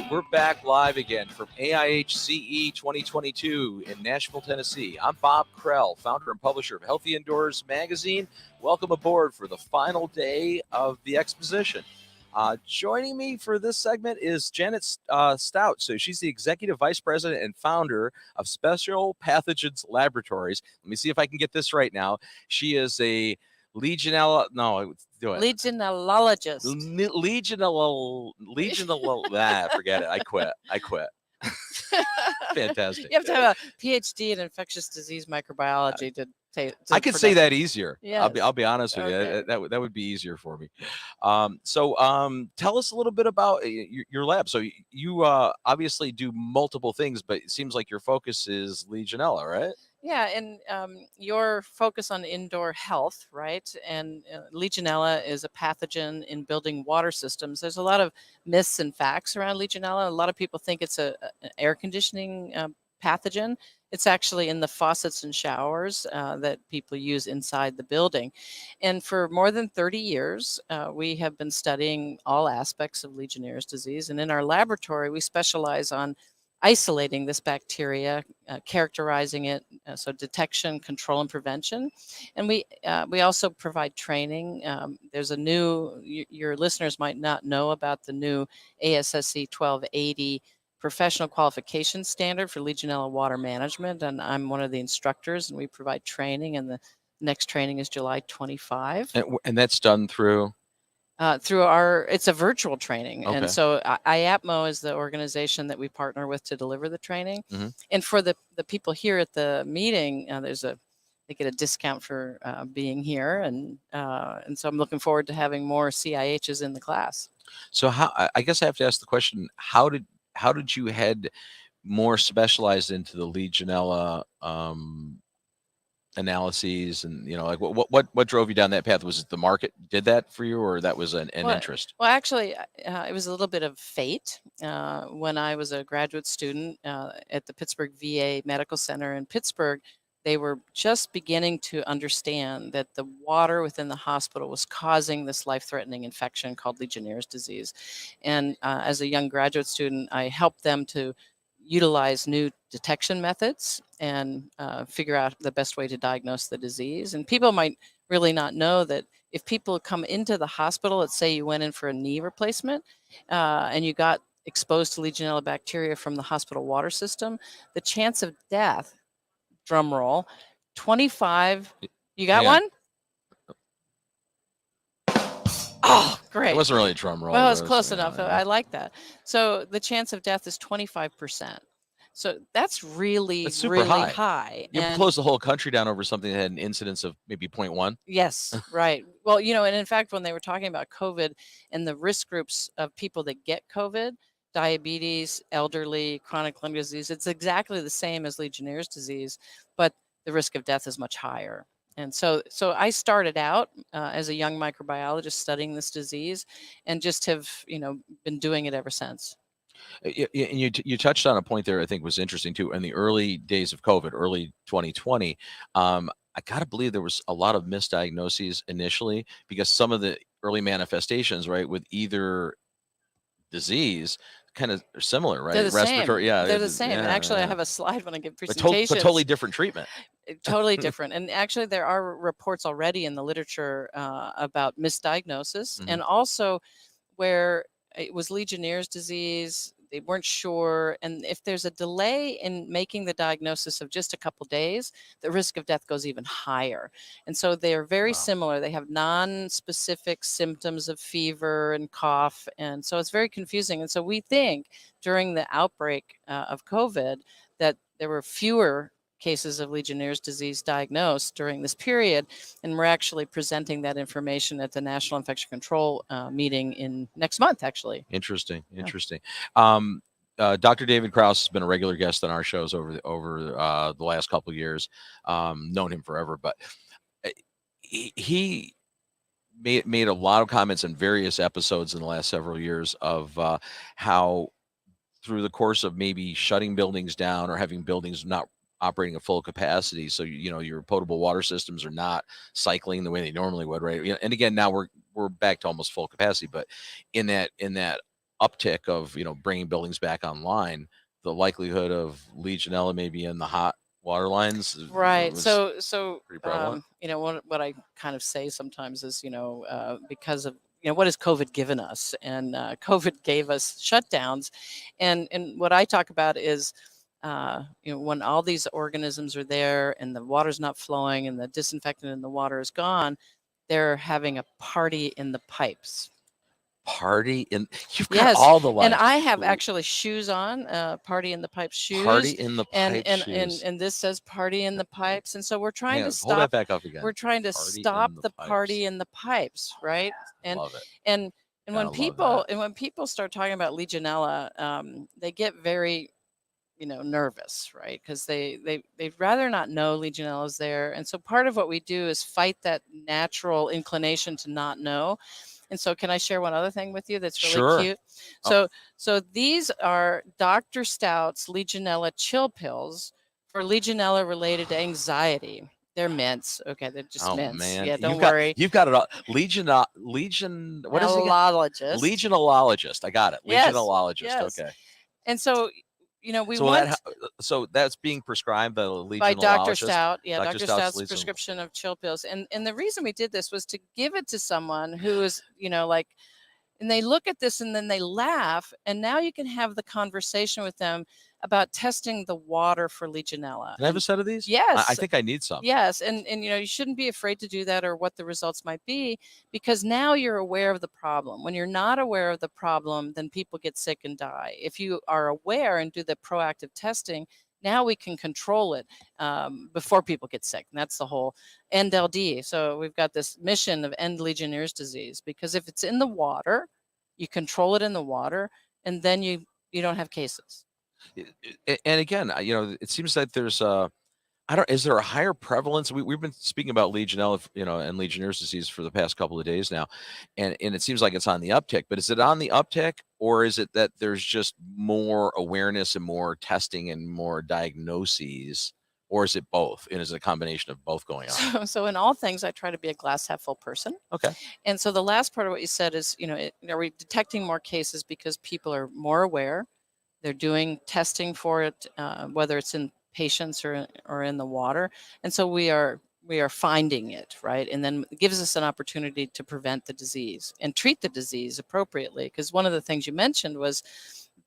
We're back live again from AIHce 2022 in Nashville, Tennessee. I'm Bob Krell, founder and publisher of Healthy Indoors magazine. Welcome aboard for the final day of the exposition. Joining me for this segment is Janet Stout. So she's the executive vice president and founder of Special Pathogens Laboratories. Let me see if I can get this right now. She is a Legionella. No, do it. Legionellologist. Forget it. I quit. Fantastic. You have to have a PhD in infectious disease microbiology to I could say that easier. Yes. I'll be honest with you. That would be easier for me. Tell us a little bit about your lab. So you obviously do multiple things, but it seems like your focus is Legionella, right? Yeah, and your focus on indoor health, right? And Legionella is a pathogen in building water systems. There's a lot of myths and facts around Legionella. A lot of people think it's an air conditioning pathogen. It's actually in the faucets and showers that people use inside the building. And for more than 30 years, we have been studying all aspects of Legionnaire's disease. And in our laboratory, we specialize on isolating this bacteria, characterizing it, so detection, control, and prevention. And we also provide training. There's a new, your listeners might not know about the new AIHce 1280 professional qualification standard for Legionella water management, and I'm one of the instructors, and we provide training, and the next training is July 25. And that's done through? It's a virtual training. Okay. And so IAPMO is the organization that we partner with to deliver the training. Mm-hmm. And for the people here at the meeting, they get a discount for being here. And so I'm looking forward to having more CIHs in the class. So I guess I have to ask the question, how did you head more specialized into the Legionella analyses, and like what drove you down that path? Was it the market did that for you, or that was an interest? Well, actually, it was a little bit of fate. When I was a graduate student at the Pittsburgh VA Medical Center in Pittsburgh, they were just beginning to understand that the water within the hospital was causing this life-threatening infection called Legionnaire's disease. And as a young graduate student, I helped them to utilize new detection methods and figure out the best way to diagnose the disease. And people might really not know that if people come into the hospital, let's say you went in for a knee replacement and you got exposed to Legionella bacteria from the hospital water system, the chance of death, drum roll, 25. You got one? Oh, great. It wasn't really a drum roll. Well, it was close enough. I like that. So the chance of death is 25%. So that's really high. You closed the whole country down over something that had an incidence of maybe 0.1. Yes, right. Well, and in fact, when they were talking about COVID and the risk groups of people that get COVID, diabetes, elderly, chronic lung disease, it's exactly the same as Legionnaire's disease, but the risk of death is much higher. And so I started out as a young microbiologist studying this disease, and just have been doing it ever since. And you touched on a point there I think was interesting too. In the early days of COVID, early 2020, I gotta believe there was a lot of misdiagnoses initially, because some of the early manifestations, right, with either disease kind of similar, right? They're the Respiratory, same. yeah, They're the same. Yeah, and actually, yeah. I have a slide when I give presentations. But totally different treatment. Totally different. And actually, there are reports already in the literature about misdiagnosis, Mm-hmm. and also where it was Legionnaire's disease. They weren't sure. And if there's a delay in making the diagnosis of just a couple days, the risk of death goes even higher. And so they're very similar. They have non-specific symptoms of fever and cough. And so it's very confusing. And so we think during the outbreak of COVID that there were fewer cases of Legionnaire's disease diagnosed during this period, and we're actually presenting that information at the National Infection Control meeting in next month, actually. Interesting. Dr. David Krause has been a regular guest on our shows over the last couple of years. Known him forever, but he made a lot of comments in various episodes in the last several years of how through the course of maybe shutting buildings down or having buildings not operating at full capacity, so your potable water systems are not cycling the way they normally would, right? And again, now we're back to almost full capacity, but in that uptick of bringing buildings back online, the likelihood of Legionella maybe in the hot water lines Right. was So pretty prevalent. what I kind of say sometimes is, because of what has COVID given us, and COVID gave us shutdowns, and what I talk about is, when all these organisms are there and the water's not flowing and the disinfectant in the water is gone, they're having a party in the pipes. Party in you've got Yes, all the and life. I have actually shoes on, Party in the Pipes Party shoes, in the and pipe shoes. this says Party in the Pipes, and so we're trying Hang to on, hold that stop. back up again. We're trying to Party stop in the the pipes. party in the pipes, right? And Love it. and and when Gotta love people that. when people start talking about Legionella, they get very nervous, right? Because they'd rather not know Legionella's there, and so part of what we do is fight that natural inclination to not know. And so, can I share one other thing with you that's really Sure. cute? Oh. So these are Dr. Stout's Legionella chill pills for Legionella-related anxiety. They're mints. Okay, they're just mints. Man. Yeah, don't worry. You've got it all. Legion. What is it again? Legionellologist. Legionellologist. I got it. Yes, Legionellologist. yes. Okay. And so, so that's being prescribed by the by Dr. Legionellologist. Stout. Yeah, Dr. Dr. Stout's prescription of chill pills. And the reason we did this was to give it to someone who is, like, and they look at this and then they laugh, and now you can have the conversation with them about testing the water for Legionella. Can I have a set of these? Yes. I think I need some. Yes, and you shouldn't be afraid to do that or what the results might be, because now you're aware of the problem. When you're not aware of the problem, then people get sick and die. If you are aware and do the proactive testing, now we can control it before people get sick. And that's the whole end LD. So we've got this mission of end Legionnaire's disease, because if it's in the water, you control it in the water, and then you don't have cases. And again, it seems like there's is there a higher prevalence? We've been speaking about Legionella, and Legionnaire's disease for the past couple of days now, and it seems like it's on the uptick. But is it on the uptick, or is it that there's just more awareness and more testing and more diagnoses, or is it both? And is it a combination of both going on? So in all things, I try to be a glass half full person. Okay. And so the last part of what you said is, are we detecting more cases because people are more aware? They're doing testing for it, whether it's in patients or in the water, and so we are finding it, right? And then it gives us an opportunity to prevent the disease and treat the disease appropriately. Because one of the things you mentioned was,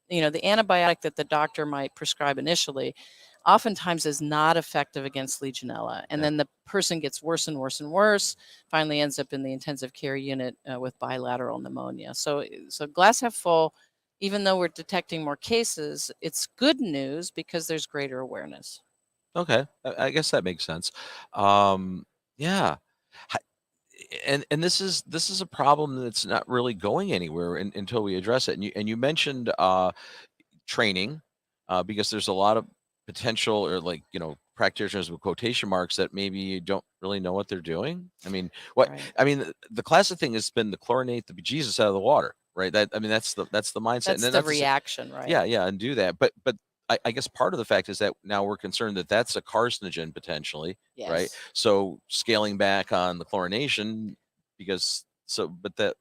the antibiotic that the doctor might prescribe initially oftentimes is not effective against Legionella, and then the person gets worse and worse and worse, finally ends up in the intensive care unit with bilateral pneumonia. So glass half full. Even though we're detecting more cases, it's good news because there's greater awareness. Okay, I guess that makes sense. Yeah, and this is a problem that's not really going anywhere until we address it. And you mentioned training, because there's a lot of potential, or practitioners with quotation marks that maybe don't really know what they're doing. I mean, Right. The classic thing has been to chlorinate the bejesus out of the water, right? That's the mindset. That's and the reaction, right? Yeah, and do that. But I guess part of the fact is that now we're concerned that that's a carcinogen potentially, right? Yes. So scaling back on the chlorination, but that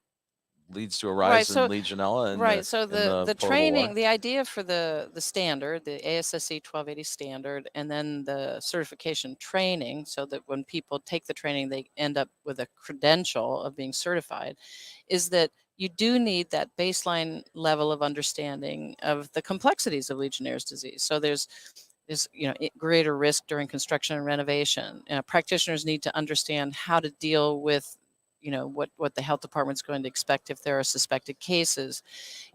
leads to a rise in Legionella. And So the training, the idea for the standard, the AIHce 1280 standard, and then the certification training, so that when people take the training, they end up with a credential of being certified, is that you do need that baseline level of understanding of the complexities of Legionnaire's disease. So there's greater risk during construction and renovation. Practitioners need to understand how to deal with what the health department's going to expect if there are suspected cases.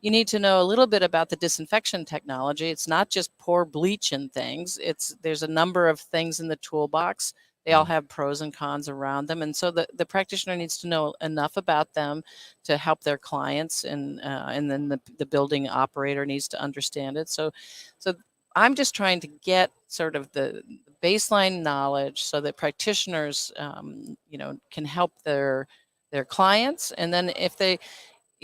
You need to know a little bit about the disinfection technology. It's not just pour bleach in things. There's a number of things in the toolbox. They all have pros and cons around them. And so the practitioner needs to know enough about them to help their clients, and then the building operator needs to understand it. So I'm just trying to get sort of the baseline knowledge so that practitioners, can help their clients. And then if they,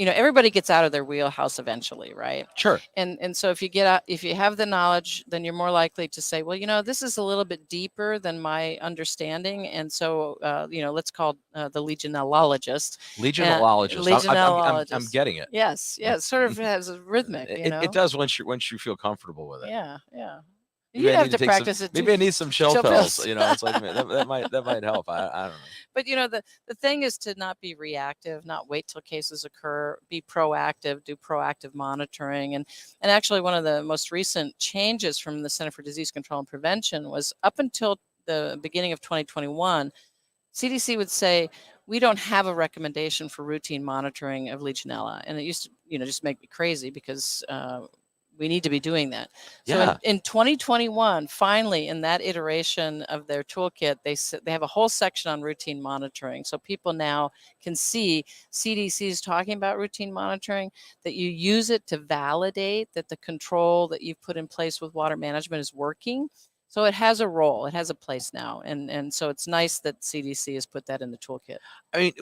everybody gets out of their wheelhouse eventually, right? Sure. And so if you get out, if you have the knowledge, then you're more likely to say, well, this is a little bit deeper than my understanding, and so let's call the legionellologist. Legionellologist. I'm Legionellologist. getting it. Yes, yeah, it sort of has a rhythmic, It does once you feel comfortable with it. Yeah, yeah. Maybe You'd I have need to to take practice it too. maybe I need some chill Chill pills. pills. It's like that might help. I don't know. But the thing is to not be reactive, not wait till cases occur, be proactive, do proactive monitoring. And actually one of the most recent changes from the Center for Disease Control and Prevention was up until the beginning of 2021, CDC would say, we don't have a recommendation for routine monitoring of Legionella. And it used to, just make me crazy because we need to be doing that. Yeah. So in 2021, finally, in that iteration of their toolkit, they have a whole section on routine monitoring. So people now can see CDC is talking about routine monitoring, that you use it to validate that the control that you've put in place with water management is working. So it has a role, it has a place now. And so it's nice that CDC has put that in the toolkit. I mean,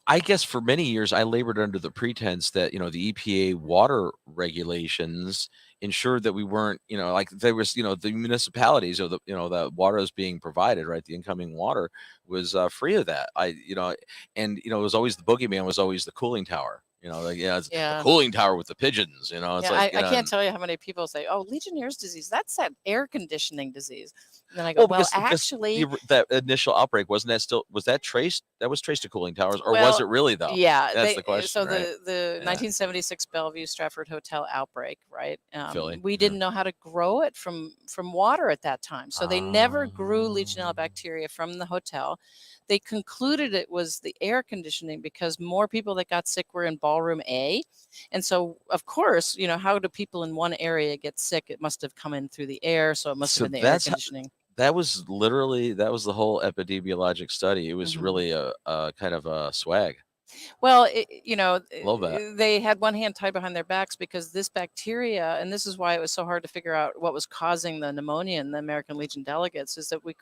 I guess for many years I labored under the pretense that the EPA water regulations ensured that we weren't, like there was, the municipalities or the water is being provided, right? The incoming water was free of that. And it was always the boogeyman was always the cooling tower. It's the cooling tower with the pigeons. It's like I can't tell you how many people say, "Oh, Legionnaire's disease, that's that air conditioning disease." And then I go, "Well, actually, that initial outbreak was that traced? That was traced to cooling towers, or was it really though?" Yeah, that's the question. So right? the 1976 Bellevue Stratford Hotel outbreak, right? Philly. We didn't know how to grow it from water at that time, so they never grew Legionella bacteria from the hotel. They concluded it was the air conditioning because more people that got sick were in ballroom A. And so, of course, how do people in one area get sick? It must have come in through the air. So it must have been the air conditioning. That was the whole epidemiologic study. It was really a kind of a swag. Well, Love that. they had one hand tied behind their backs because this bacteria, and this is why it was so hard to figure out what was causing the pneumonia in the American Legion delegates, is that we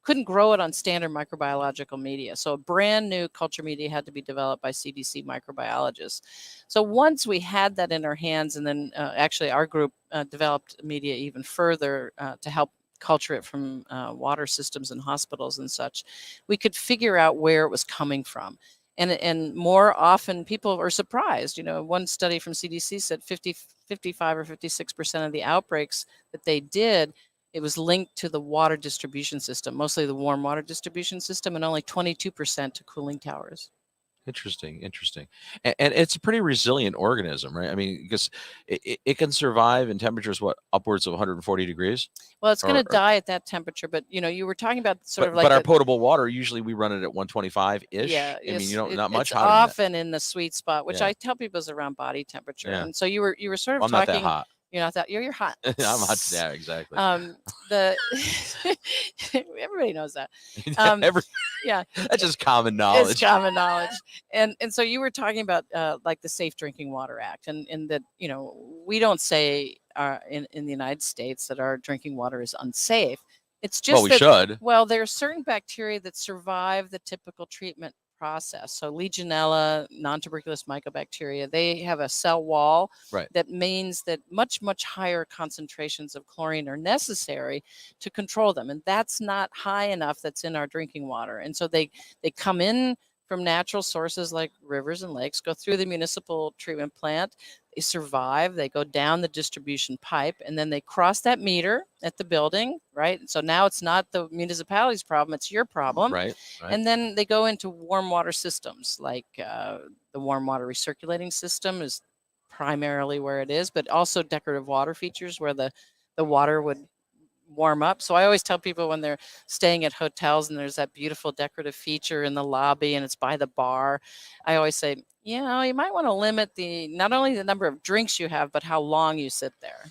couldn't grow it on standard microbiological media. So a brand new culture media had to be developed by CDC microbiologists. So once we had that in our hands, and then actually our group developed media even further to help culture it from water systems and hospitals and such, we could figure out where it was coming from. And more often people are surprised. One study from CDC said 55 or 56% of the outbreaks that they did, it was linked to the water distribution system, mostly the warm water distribution system, and only 22% to cooling towers. Interesting. And it's a pretty resilient organism, right? I mean, because it can survive in temperatures, upwards of 140 degrees? Well, it's going to die at that temperature, but you were talking about but our potable water, usually we run it at 125-ish. Yeah. I mean, not much it's hotter often in the sweet spot, which Yeah. I tell people is around body temperature. Yeah. And so you were sort of I'm talking. not that hot. You're not that. You're hot. I'm hot. Yeah, exactly. Everybody knows that. Yeah, That's just common knowledge. It's common knowledge. And so you were talking about like the Safe Drinking Water Act, and that we don't say in the United States that our drinking water is unsafe. It's just we should. Well, there are certain bacteria that survive the typical treatment process. So Legionella, non-tuberculous mycobacteria, they have a cell wall. Right. That means that much, much higher concentrations of chlorine are necessary to control them. And that's not high enough that's in our drinking water. And so they come in from natural sources like rivers and lakes, go through the municipal treatment plant, they survive, they go down the distribution pipe, and then they cross that meter at the building, right? So now it's not the municipality's problem, it's your problem. Right. And then they go into warm water systems, like the warm water recirculating system is primarily where it is, but also decorative water features where the water would warm up. So I always tell people when they're staying at hotels and there's that beautiful decorative feature in the lobby and it's by the bar, I always say, you might want to limit not only the number of drinks you have, but how long you sit there.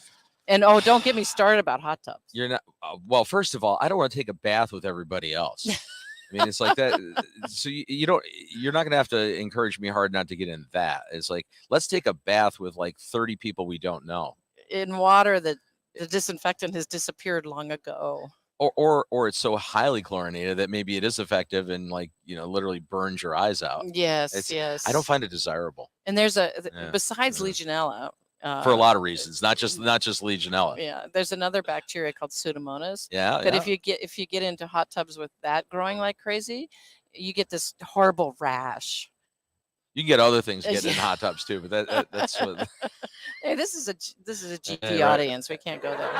And don't get me started about hot tubs. You're not well, first of all, I don't want to take a bath with everybody else. I mean, it's like that. So you're not going to have to encourage me hard not to get in that. It's like, let's take a bath with like 30 people we don't know. In water that the disinfectant has disappeared long ago. or it's so highly chlorinated that maybe it is effective and literally burns your eyes out. Yes, I don't yes. find it desirable. And there's Yeah, besides yeah. Legionella, For a lot of reasons, not just Legionella. yeah, there's another bacteria called Pseudomonas. Yeah, But yeah. if you get into hot tubs with that growing like crazy, you get this horrible rash. You can get other things getting in Yeah. hot tubs too, but that's what. Hey, this is a GP Right. audience. We can't go there.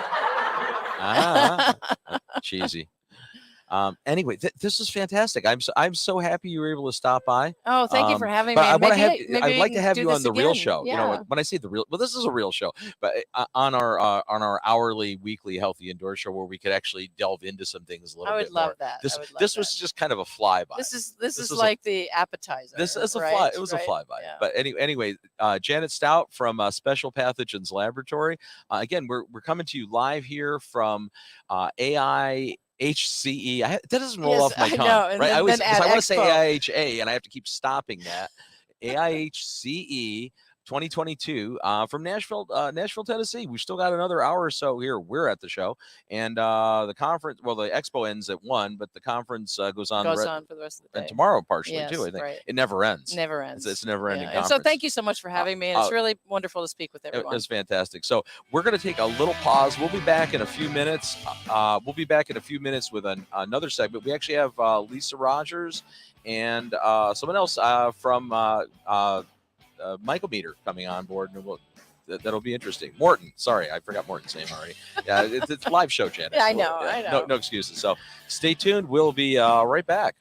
Cheesy. Anyway, this is fantastic. I'm so happy you were able to stop by. Oh, thank you for having But me. I And want to have. maybe I'd we like to can have do you on this the real again. show. Yeah. When I say the real, well, this is a real show, but on our hourly, weekly healthy indoor show where we could actually delve into some things a little bit more. I would love that. This was just kind of a flyby. This is like the appetizer. This is right? It was a flyby. Yeah. But anyway, Janet Stout from Special Pathogens Laboratory. Again, we're coming to you live here from AIHce. That doesn't roll off my tongue, know, right? I want to say Expo. AIHA, and I have to keep stopping that. AIHce 2022 from Nashville, Tennessee. We've still got another hour or so here. We're at the show, and the conference. Well, the expo ends at 1, but the conference goes on for the rest of the day. And tomorrow, partially too. I think it never ends. Never ends. It's never-ending conference. And so, thank you so much for having me. And it's really wonderful to speak with everyone. It was fantastic. So we're going to take a little pause. We'll be back in a few minutes. With another segment. We actually have Lisa Rogers and someone else from Micrometer coming on board, and that'll be interesting. Morton, sorry, I forgot Morton's name already. Yeah, it's a live show, Janet. Yeah, I know. No excuses. So stay tuned. We'll be right back.